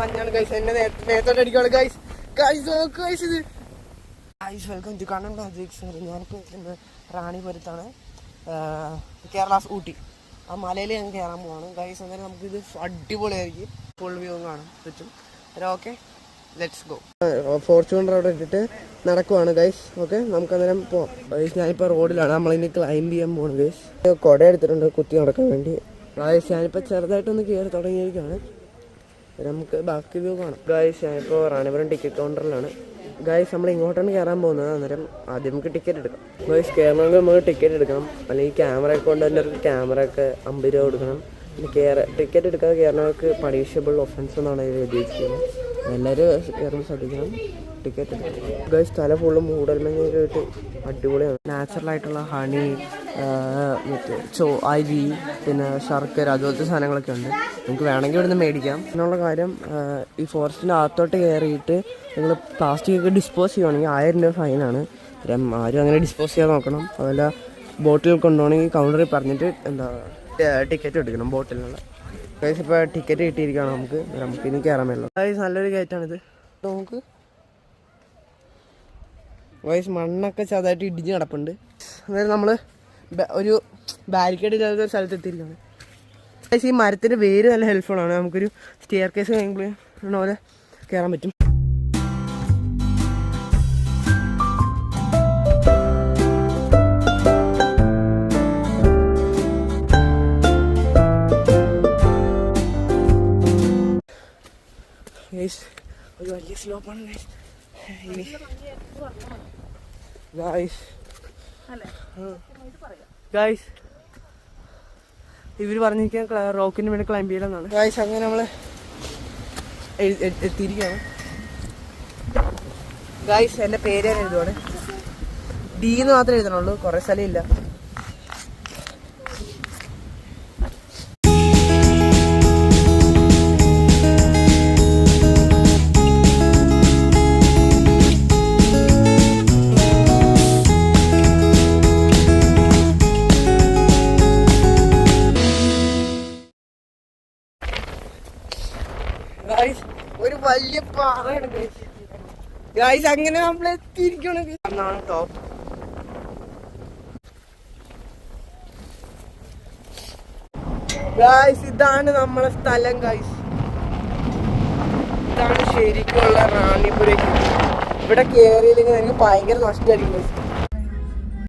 മഞ്ഞാണ് guys. എന്നെ നേരത്തോട്ട് അടിക്കുകയാണ് guys. ഇത് guys welcome to Kannan magics. ഞാനിപ്പോൾ ഇന്ന് റാണിപുരത്താണ്, കേരള ഊട്ടി. ആ മലയിൽ ഞാൻ കയറാൻ പോവാണ് ഗൈസ്. അന്നേരം നമുക്കിത് അടിപൊളിയായിരിക്കും, ഫുൾ വ്യൂ കാണാൻ പറ്റും. Okay, let's go. ഫോർച്യൂണർ അവിടെ ഇട്ടിട്ട് നടക്കുവാണ് ഗൈസ്. ഓക്കെ, നമുക്കന്നേരം പോവാം ഗൈസ്. ഞാനിപ്പോൾ റോഡിലാണ്, നമ്മളിനി ക്ലൈംബ് ചെയ്യാൻ പോവാണ് ഗൈസ്. കുട എടുത്തിട്ടുണ്ട് കുത്തി നടക്കാൻ വേണ്ടി ഗൈസ്. ഞാനിപ്പോൾ ചെറുതായിട്ടൊന്ന് കയറി തുടങ്ങിയിരിക്കുകയാണ്. നമുക്ക് ബാക്കി വ്യൂ കാണാം ഗൈസ്. ഞാനിപ്പോൾ റാണിപുരം ടിക്കറ്റ് കൗണ്ടറിലാണ് ഗൈസ്. നമ്മൾ ഇങ്ങോട്ടാണ് കയറാൻ പോകുന്നത്. അന്നേരം ആദ്യം നമുക്ക് ടിക്കറ്റ് എടുക്കാം ഗൈസ്. കയറണമെങ്കിൽ നമുക്ക് ടിക്കറ്റ് എടുക്കണം, അല്ലെങ്കിൽ ക്യാമറ ഒക്കെ കൊണ്ടുവരുന്നവർക്ക് ക്യാമറ ഒക്കെ 50 രൂപ കൊടുക്കണം. പിന്നെ ടിക്കറ്റ് എടുക്കാതെ കയറുന്നവർക്ക് പണിഷബിൾ ഒഫൻസ് എന്നാണ് എഴുതിയിരിക്കുന്നത്. എല്ലാവരും കയറുമ്പോൾ ശ്രദ്ധിക്കണം, ടിക്കറ്റ് എടുക്കണം ഗൈസ്. സ്ഥലം ഫുള്ള് മൂടൽമഞ്ഞൊക്കെ ഇട്ട് അടിപൊളിയാണ്. നാച്ചുറലായിട്ടുള്ള ഹണി, മറ്റേ അരി, പിന്നെ ശർക്കര, അതുപോലത്തെ സാധനങ്ങളൊക്കെ ഉണ്ട്. നിങ്ങൾക്ക് വേണമെങ്കിൽ ഇവിടുന്ന് മേടിക്കാം. എന്നുള്ള കാര്യം, ഈ ഫോറസ്റ്റിൻ്റെ അകത്തോട്ട് കയറിയിട്ട് നിങ്ങൾ പ്ലാസ്റ്റിക് ഒക്കെ ഡിസ്പോസ് ചെയ്യുവാണെങ്കിൽ 1000 രൂപ ഫൈനാണ്. ആരും അങ്ങനെ ഡിസ്പോസ് ചെയ്യാൻ നോക്കണം. അതുപോലെ ബോട്ടിൽ കൊണ്ടുപോകണമെങ്കിൽ കൗണ്ടറിൽ പറഞ്ഞിട്ട് ടിക്കറ്റ് എടുക്കണം ബോട്ടിലുള്ള ഗൈസ്. ഇപ്പോൾ ടിക്കറ്റ് കിട്ടിയിരിക്കുകയാണ് നമുക്ക് ഇനി കയറാൻ വേണ്ട ഗൈസ്. നല്ലൊരു കയറ്റാണിത്. നമുക്ക് ഗൈസ് മണ്ണൊക്കെ ചെറുതായിട്ട് ഇടിഞ്ഞ് കിടപ്പുണ്ട്. അതായത് നമ്മൾ ഒരു ബാരിക്കേഡ് ഇല്ലാത്ത ഒരു സ്ഥലത്ത് എത്തിയിരിക്കുകയാണ് ഗൈസ്. ഈ മരത്തിൻ്റെ വേര് നല്ല ഹെൽപ്ഫുള്ളാണ്. നമുക്കൊരു സ്റ്റെയർ കേസ് കഴിയുമ്പോൾ പോലെ കയറാൻ പറ്റും. ഒരു വലിയ സ്ലോപ്പാണ് ഗൈസ്. ഇവർ പറഞ്ഞിരിക്കാൻ റോക്കിന് വേണ്ടി ക്ലൈംബ് ചെയ്യലെന്നാണ് ഗൈസ്. അങ്ങനെ നമ്മൾ എത്തിയിരിക്കുകയാണ് ഗൈസ്. എൻ്റെ പേര് ഞാൻ എഴുതുവാണ്, ഡി എന്ന് മാത്രമേ എഴുതണുള്ളൂ, കുറേ സ്ഥലം ഇല്ല. ഒരു വലിയ പാറയാണ് ഗൈസ്. അങ്ങനെ നമ്മൾ എത്തിയിരിക്കണം. ടോപ്പ് ഗൈസ്, ഇതാണ് നമ്മളെ സ്ഥലം ഗൈസ്. ഇതാണ് ശരിക്കുള്ള റാണിപുരം. ഇവിടെ കയറിയില്ലെങ്കിൽ എനിക്ക് ഭയങ്കര നഷ്ടമായിരിക്കും ഗൈസ്.